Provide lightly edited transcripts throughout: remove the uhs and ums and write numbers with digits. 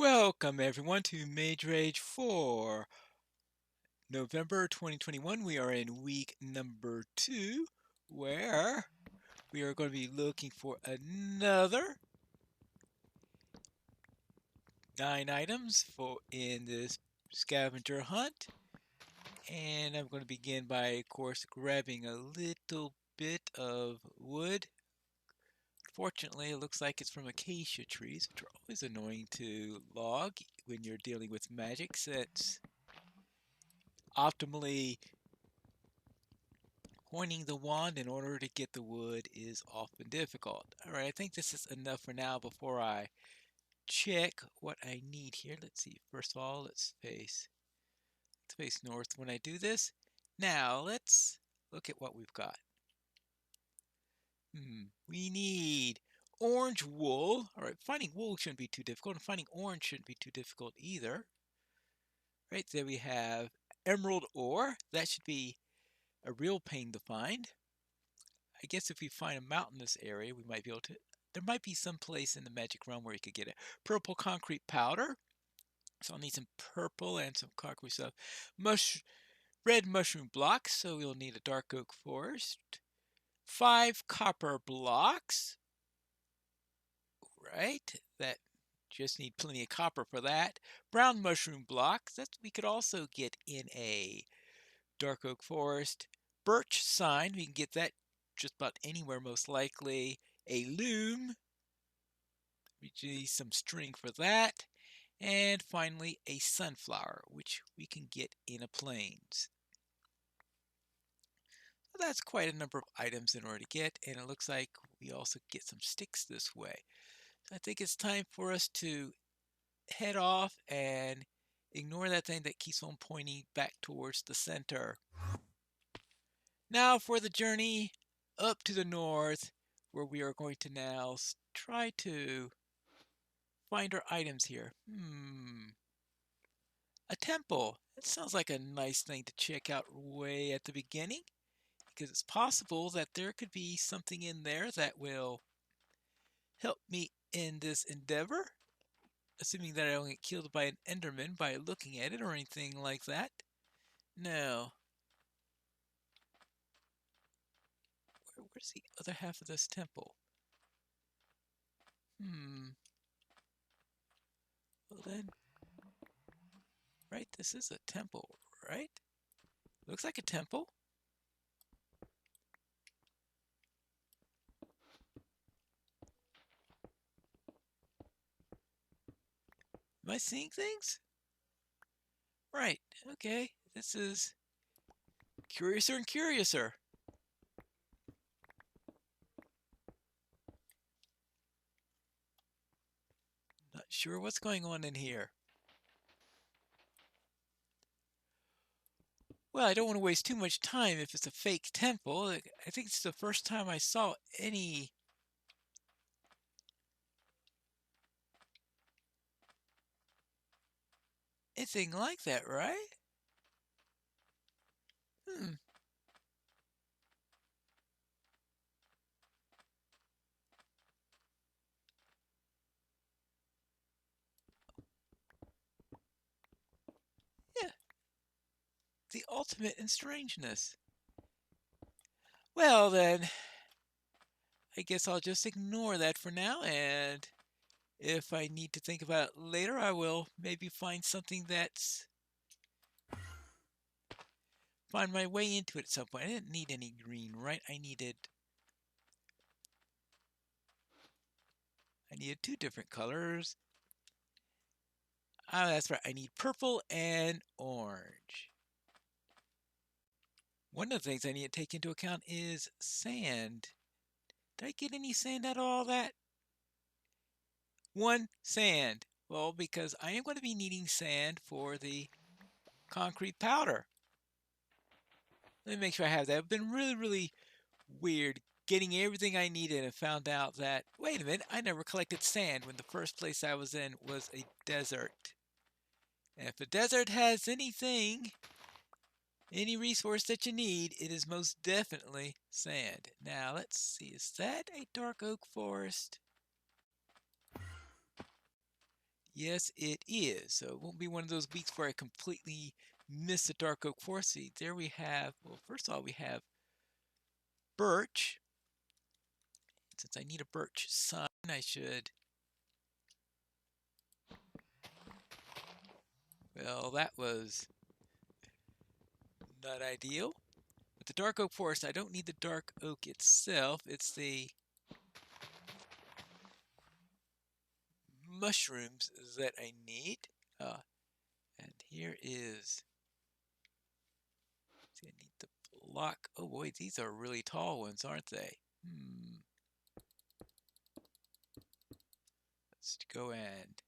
Welcome everyone to Mage Rage for November 2021. We are in week number 2 where we are going to be looking for another 9 items for in this scavenger hunt. And I'm going to begin by, of course, grabbing a little bit of wood. Fortunately, it looks like it's from acacia trees, which are always annoying to log when you're dealing with magic, since optimally pointing the wand in order to get the wood is often difficult. Alright, I think this is enough for now before I check what I need here. Let's see, first of all, let's face north when I do this. Now, let's look at what we've got. We need orange wool. Alright, finding wool shouldn't be too difficult, and finding orange shouldn't be too difficult either. Right, there we have emerald ore. That should be a real pain to find. I guess if we find a mountainous area, we might be able to. There might be some place in the magic realm where you could get it. Purple concrete powder. So I'll need some purple and some concrete stuff. Red mushroom blocks. So we'll need a dark oak forest. 5 copper blocks. Right. That just need plenty of copper for that. Brown mushroom blocks. That we could also get in a dark oak forest. Birch sign. We can get that just about anywhere, most likely. A loom. We need some string for that. And finally, a sunflower, which we can get in a plains. So that's quite a number of items in order to get, and it looks like we also get some sticks this way. So I think it's time for us to head off and ignore that thing that keeps on pointing back towards the center. Now for the journey up to the north, where we are going to now try to find our items here. A temple. That sounds like a nice thing to check out way at the beginning, because it's possible that there could be something in there that will help me in this endeavor, assuming that I don't get killed by an enderman by looking at it or anything like that. No. Where's the other half of this temple? Well then, right, this is a temple, right? Looks like a temple. Am I seeing things? Right, okay. This is curiouser and curiouser. Not sure what's going on in here. Well, I don't want to waste too much time if it's a fake temple. I think it's the first time I saw anything like that, right? Yeah, the ultimate in strangeness. Well then, I guess I'll just ignore that for now, and if I need to think about it later, I will maybe find something that's find my way into it at some point. I didn't need any green, right? I needed 2 different colors. Oh, that's right. I need purple and orange. One of the things I need to take into account is sand. Did I get any sand out of all that? 1 sand. Well, because I am going to be needing sand for the concrete powder. Let me make sure I have that. It's been really, really weird getting everything I needed and found out that, wait a minute, I never collected sand when the first place I was in was a desert. And if the desert has anything, any resource that you need, it is most definitely sand. Now, let's see, is that a dark oak forest? Yes, it is. So it won't be one of those weeks where I completely miss the dark oak forest. See, there we have, well, first of all, we have birch. Since I need a birch sign, I should, well, that was not ideal. But the dark oak forest, I don't need the dark oak itself. It's the mushrooms that I need. And here is, see, I need the block. Oh boy, these are really tall ones, aren't they? Let's go and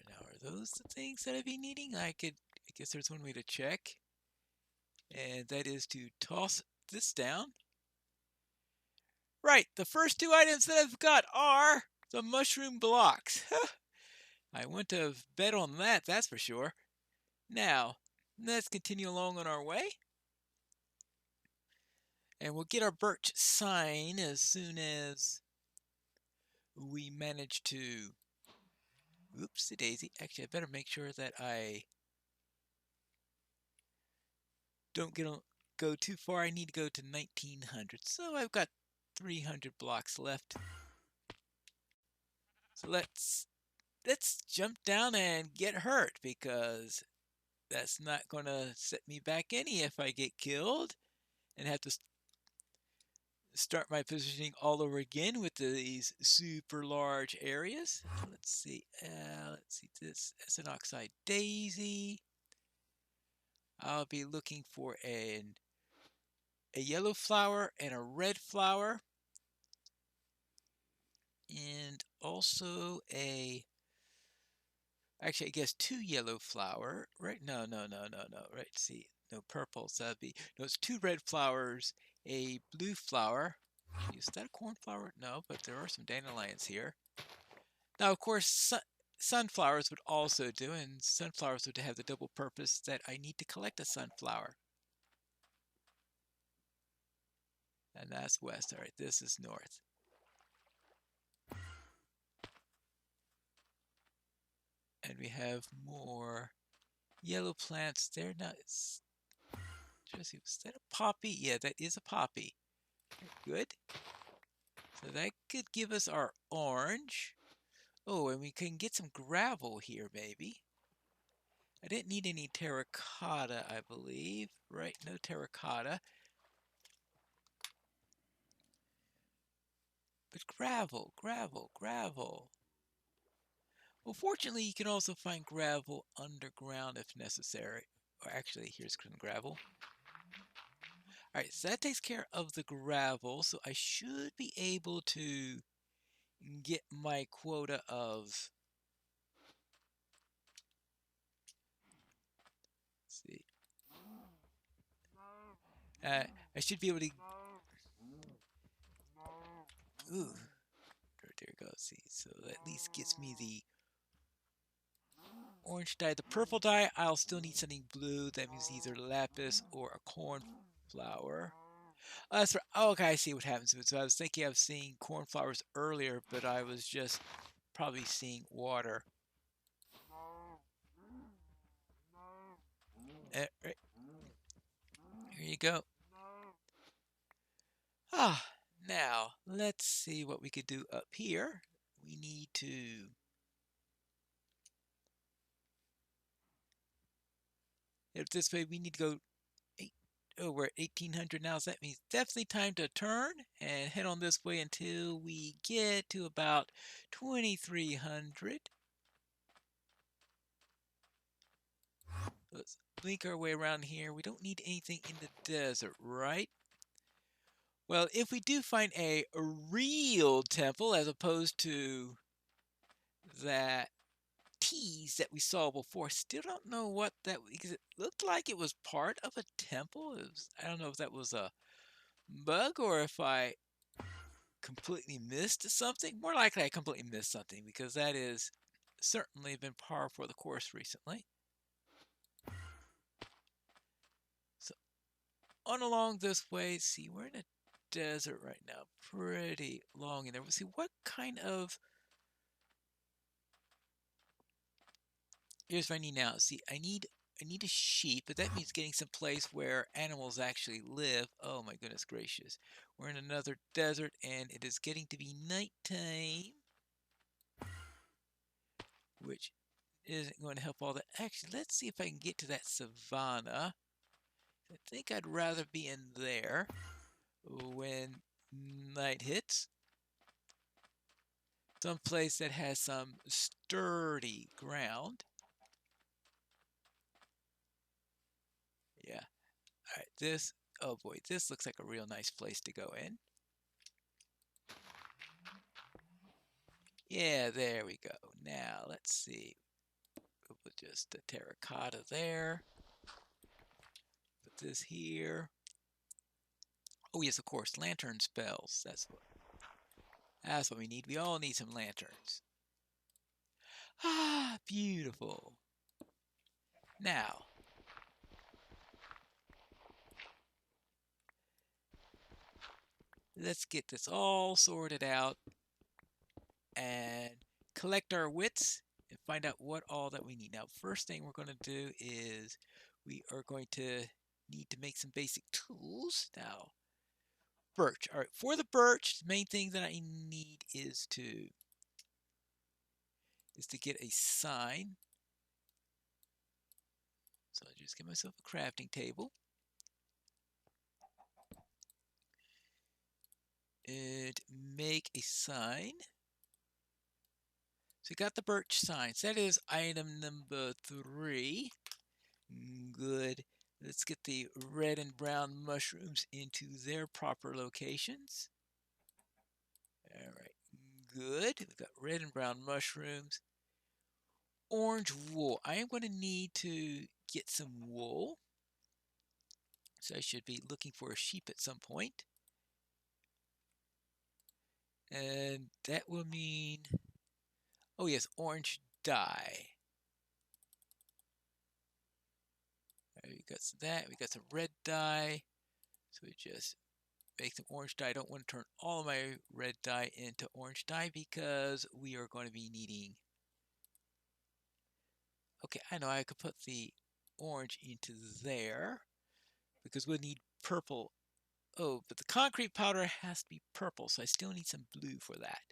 now are those the things that I'd be needing? I guess there's one way to check, and that is to toss this down. Right, the first two items that I've got are the mushroom blocks. I wouldn't have bet on that, that's for sure. Now, let's continue along on our way. And we'll get our birch sign as soon as we manage to... Oopsie daisy. Actually, I better make sure that I don't go too far. I need to go to 1900. So I've got 300 blocks left. So let's jump down and get hurt, because that's not going to set me back any if I get killed and have to start my positioning all over again with these super large areas. Let's see this as an oxide daisy. I'll be looking for a yellow flower and a red flower, and also actually I guess two yellow flower, right? No, right, see, no purples, no, it's two red flowers, a blue flower. Is that a cornflower? No, but there are some dandelions here. Now, of course, sunflowers would also do, and sunflowers would have the double purpose that I need to collect a sunflower. And that's west. All right, this is north. And we have more yellow plants. They're not... Jesse, was that a poppy? Yeah, that is a poppy. Good. So that could give us our orange. Oh, and we can get some gravel here, maybe. I didn't need any terracotta, I believe. Right, no terracotta. But gravel. Well, fortunately, you can also find gravel underground if necessary. Or actually, here's some gravel. Alright, so that takes care of the gravel. So I should be able to get my quota of... Let's see. I should be able to... Ooh. There it goes. See, so that at least gets me the orange dye. The purple dye, I'll still need something blue. That means either lapis or a cornflower. That's right. Oh, okay, I see what happens. So I was thinking I was seeing cornflowers earlier, but I was just probably seeing water. Right. Here you go. Now, let's see what we could do up here. We need to... If this way, we need to go... Oh, we're at 1800 now, so that means definitely time to turn and head on this way until we get to about 2300. Let's blink our way around here. We don't need anything in the desert, right? Well, if we do find a real temple as opposed to that tease that we saw before, still don't know what that, because it looked like it was part of a temple. I don't know if that was a bug or if I completely missed something. More likely I completely missed something, because that has certainly been par for the course recently. on along this way. See, we're in a desert right now. Pretty long in there. We'll see what kind of... Here's what I need now. See, I need a sheep, but that means getting some place where animals actually live. Oh my goodness gracious. We're in another desert and it is getting to be nighttime, which isn't going to help all that. Actually, let's see if I can get to that savanna. I think I'd rather be in there when night hits. Some place that has some sturdy ground. Yeah. All right, oh boy, this looks like a real nice place to go in. Yeah, there we go. Now, let's see. We'll put just a terracotta there. Put this here. Oh, yes, of course, lantern spells. That's what we need. We all need some lanterns. Ah, beautiful. Now, let's get this all sorted out and collect our wits and find out what all that we need. Now, first thing we're going to do is we are going to need to make some basic tools. Now, birch. All right, for the birch, the main thing that I need is to get a sign. So I'll just get myself a crafting table. And make a sign. So we got the birch signs. That is item number 3. Good. Let's get the red and brown mushrooms into their proper locations. All right, good. We've got red and brown mushrooms. Orange wool. I am going to need to get some wool. So I should be looking for a sheep at some point. And that will mean, oh yes, orange dye. Right, we got some that. We got some red dye. So we just make some orange dye. I don't want to turn all of my red dye into orange dye because we are going to be needing... Okay, I know I could put the orange into there because we'll need purple. Oh, but the concrete powder has to be purple, so I still need some blue for that.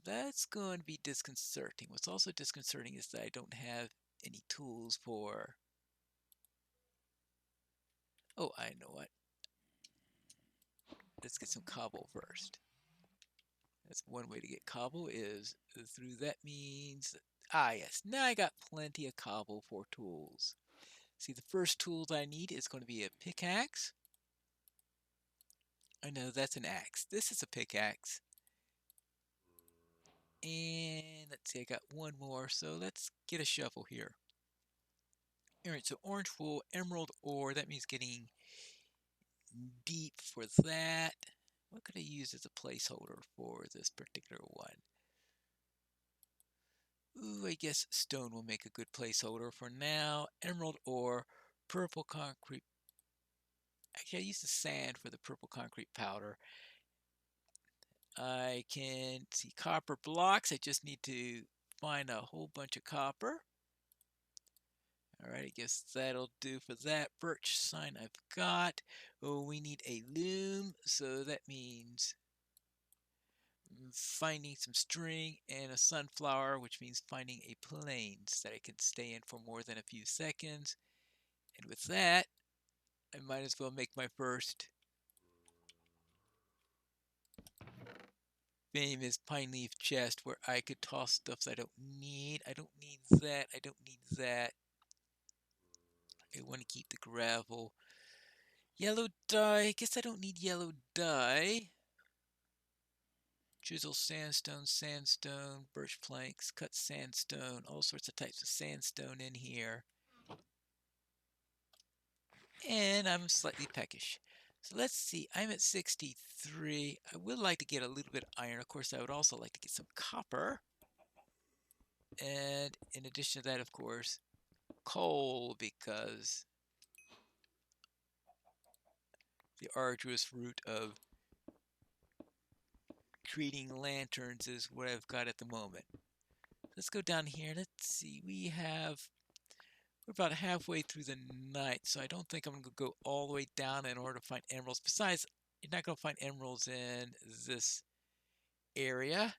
That's going to be disconcerting. What's also disconcerting is that I don't have any tools for... Oh, I know what. Let's get some cobble first. That's one way to get cobble is through... That means... Ah, yes. Now I got plenty of cobble for tools. See, the first tool that I need is going to be a pickaxe. I know that's an axe. This is a pickaxe. And let's see, I got one more. So let's get a shovel here. All right, so orange wool, emerald ore. That means getting deep for that. What could I use as a placeholder for this particular one? Ooh, I guess stone will make a good placeholder for now. Emerald ore, purple concrete. Actually, I use the sand for the purple concrete powder. I can see copper blocks. I just need to find a whole bunch of copper. All right, I guess that'll do for that. Birch sign I've got. Oh, we need a loom, so that means finding some string and a sunflower, which means finding a plains that I can stay in for more than a few seconds. And with that, I might as well make my first famous pine leaf chest where I could toss stuff that I don't need. I don't need that. I don't need that. I want to keep the gravel. Yellow dye. I guess I don't need yellow dye. Chisel sandstone, sandstone, birch planks, cut sandstone, all sorts of types of sandstone in here. And I'm slightly peckish. So let's see, I'm at 63. I would like to get a little bit of iron. Of course, I would also like to get some copper. And in addition to that, of course, coal, because the arduous route of creating lanterns is what I've got at the moment. Let's go down here. Let's see. We're about halfway through the night, so I don't think I'm going to go all the way down in order to find emeralds. Besides, you're not going to find emeralds in this area.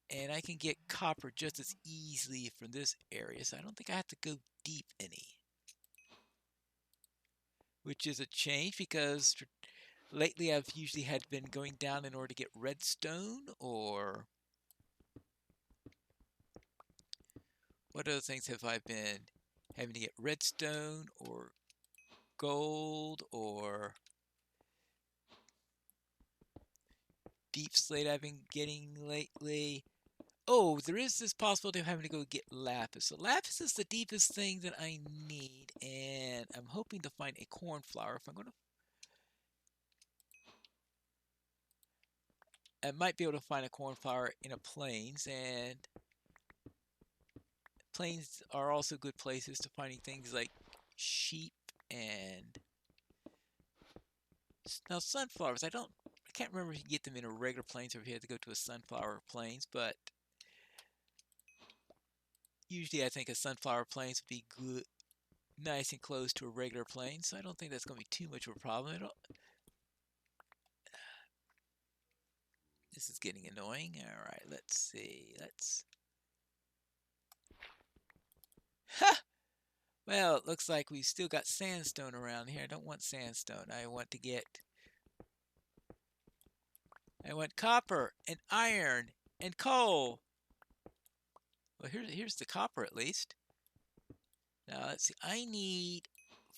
And I can get copper just as easily from this area, so I don't think I have to go deep any. Which is a change because lately I've usually had been going down in order to get redstone, or what other things have I been having to get? Redstone or gold or deep slate I've been getting lately. Oh, there is this possibility of having to go get lapis. So lapis is the deepest thing that I need, and I'm hoping to find a cornflower. If I'm going to, I might be able to find a cornflower in a plains, and plains are also good places to finding things like sheep and now sunflowers. I can't remember if you can get them in a regular plains or if you have to go to a sunflower plains, but usually I think a sunflower plains would be good, nice and close to a regular plain, so I don't think that's going to be too much of a problem at all. This is getting annoying. All right, let's see. Ha! Well, it looks like we've still got sandstone around here. I don't want sandstone. I want copper and iron and coal. Well, here's the copper at least. Now, let's see. I need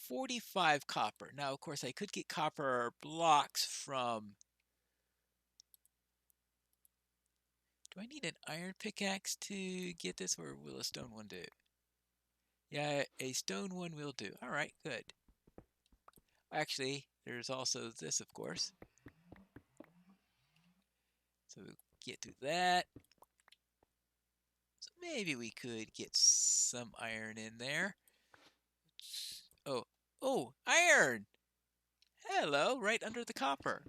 45 copper. Now, of course, I could get copper blocks from... Do I need an iron pickaxe to get this, or will a stone one do? Yeah, a stone one will do. All right, good. Actually, there's also this, of course. So we'll get through that. So maybe we could get some iron in there. Oh, iron! Hello, right under the copper.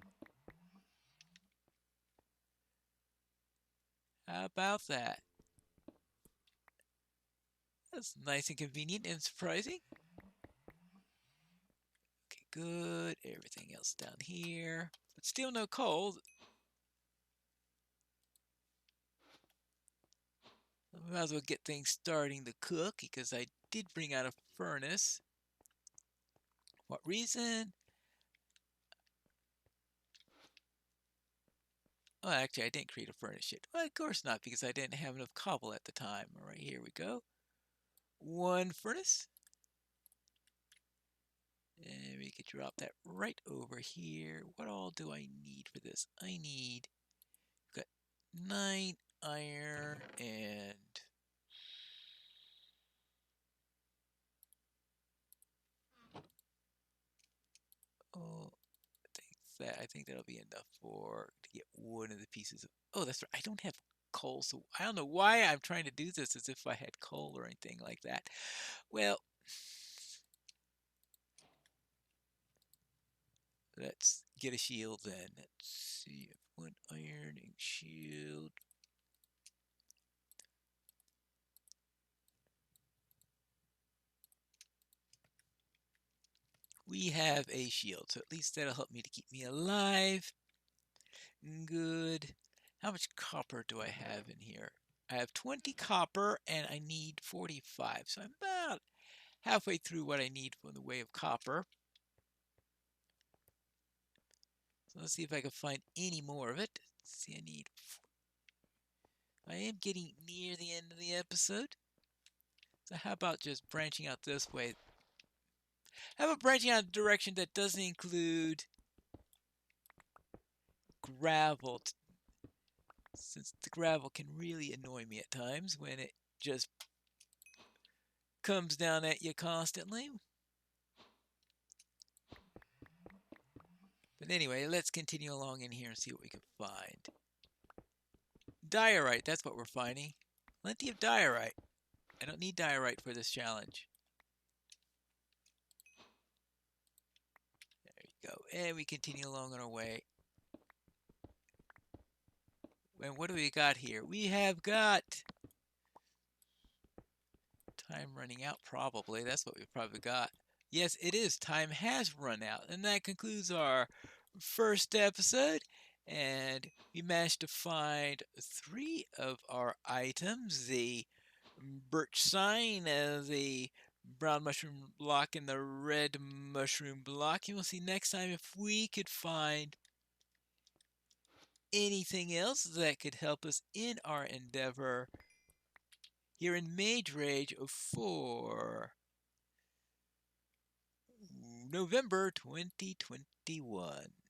How about that? That's nice and convenient and surprising. Okay, good. Everything else down here. But still no coal. We might as well get things starting to cook because I did bring out a furnace. What reason? Oh, actually, I didn't create a furnace yet. Well, of course not, because I didn't have enough cobble at the time. All right, here we go. One furnace. And we could drop that right over here. What all do I need for this? I need, got 9 iron and oh, I think that'll be enough to get one of the pieces of. Oh, that's right. I don't have coal, so I don't know why I'm trying to do this as if I had coal or anything like that. Well, let's get a shield then. Let's see, one ironing shield. We have a shield, so at least that'll help me to keep me alive. Good. How much copper do I have in here? I have 20 copper and I need 45, so I'm about halfway through what I need from the way of copper. So let's see if I can find any more of it. Let's see, I am getting near the end of the episode. So how about just branching out this way? How about branching out a direction that doesn't include gravel? Since the gravel can really annoy me at times when it just comes down at you constantly. But anyway, let's continue along in here and see what we can find. Diorite, that's what we're finding. Plenty of diorite. I don't need diorite for this challenge. Go. And we continue along on our way. And what do we got here? We have got time running out, probably. That's what we probably got. Yes, it is. Time has run out. And that concludes our first episode. And we managed to find 3 of our items, the birch sign, the brown mushroom block, and the red mushroom block. And we'll see next time if we could find anything else that could help us in our endeavor here in Mage Rage for November 2021.